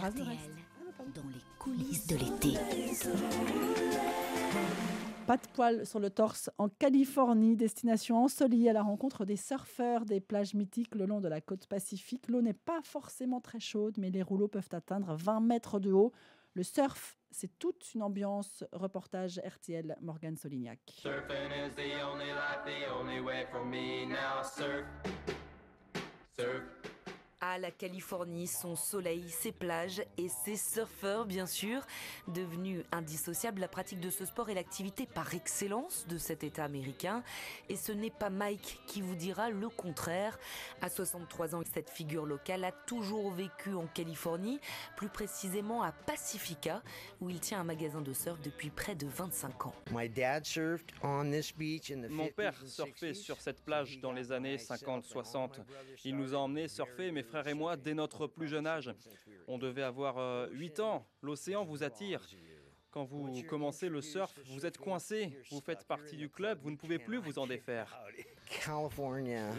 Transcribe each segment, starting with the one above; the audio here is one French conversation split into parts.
RTL, dans les coulisses de l'été. Pas de poils sur le torse en Californie, destination ensoleillée à la rencontre des surfeurs des plages mythiques le long de la côte pacifique. L'eau n'est pas forcément très chaude, mais les rouleaux peuvent atteindre 20 mètres de haut. Le surf, c'est toute une ambiance. Reportage RTL, Morgane Solignac. Surfing is the only life, the only way for me now. Surf, surf. À la Californie, son soleil, ses plages et ses surfeurs, bien sûr. Devenue indissociable, la pratique de ce sport est l'activité par excellence de cet État américain. Et ce n'est pas Mike qui vous dira le contraire. À 63 ans, cette figure locale a toujours vécu en Californie, plus précisément à Pacifica, où il tient un magasin de surf depuis près de 25 ans. Mon père surfait sur cette plage dans les années 50-60. Il nous a emmenés surfer, mes frères et moi, dès notre plus jeune âge. On devait avoir 8 ans. L'océan vous attire. Quand vous commencez le surf, vous êtes coincé. Vous faites partie du club, vous ne pouvez plus vous en défaire.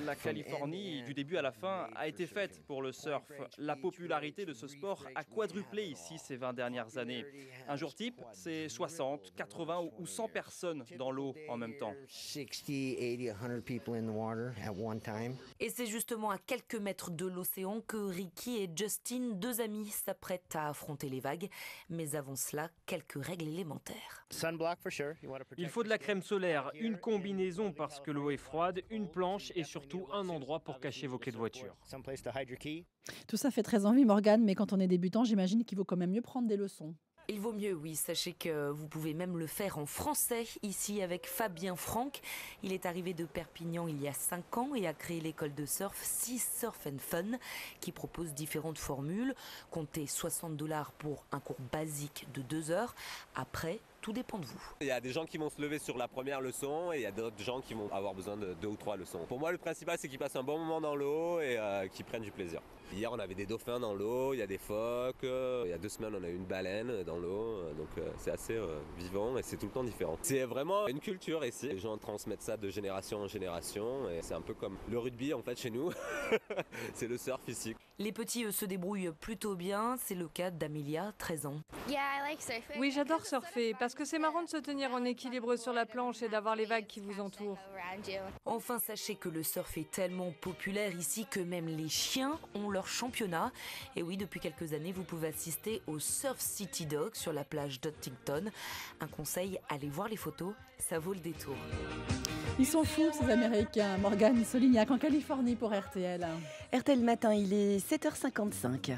La Californie, du début à la fin, a été faite pour le surf. La popularité de ce sport a quadruplé ici ces 20 dernières années. Un jour type, c'est 60, 80 ou 100 personnes dans l'eau en même temps. Et c'est justement à quelques mètres de l'océan que Ricky et Justin, deux amis, s'apprêtent à affronter les vagues. Mais avant cela, quelques règles élémentaires. Il faut de la crème solaire, une combinaison parce que l'eau est froide, une planche et surtout un endroit pour cacher vos clés de voiture. Tout ça fait très envie, Morgane, mais quand on est débutant, j'imagine qu'il vaut quand même mieux prendre des leçons. Il vaut mieux, oui. Sachez que vous pouvez même le faire en français, ici avec Fabien Franck. Il est arrivé de Perpignan il y a 5 ans et a créé l'école de surf Sea Surf and Fun, qui propose différentes formules. Comptez $60 pour un cours basique de 2 heures. Après, tout dépend de vous. Il y a des gens qui vont se lever sur la première leçon et il y a d'autres gens qui vont avoir besoin de 2 ou 3 leçons. Pour moi, le principal, c'est qu'ils passent un bon moment dans l'eau et qu'ils prennent du plaisir. Hier, on avait des dauphins dans l'eau, il y a des phoques. Il y a 2 semaines, on a eu une baleine dans l'eau. Donc, c'est assez vivant et c'est tout le temps différent. C'est vraiment une culture ici. Les gens transmettent ça de génération en génération et c'est un peu comme le rugby, en fait, chez nous. C'est le surf ici. Les petits, eux, se débrouillent plutôt bien. C'est le cas d'Amelia, 13 ans. Oui, j'adore surfer parce que c'est marrant de se tenir en équilibre sur la planche et d'avoir les vagues qui vous entourent. Enfin, sachez que le surf est tellement populaire ici que même les chiens ont leur championnat. Et oui, depuis quelques années, vous pouvez assister au Surf City Dog sur la plage d'Huntington. Un conseil, allez voir les photos, ça vaut le détour. Ils sont fous, ces Américains. Morgane Solignac en Californie pour RTL. RTL Matin, il est 7h55.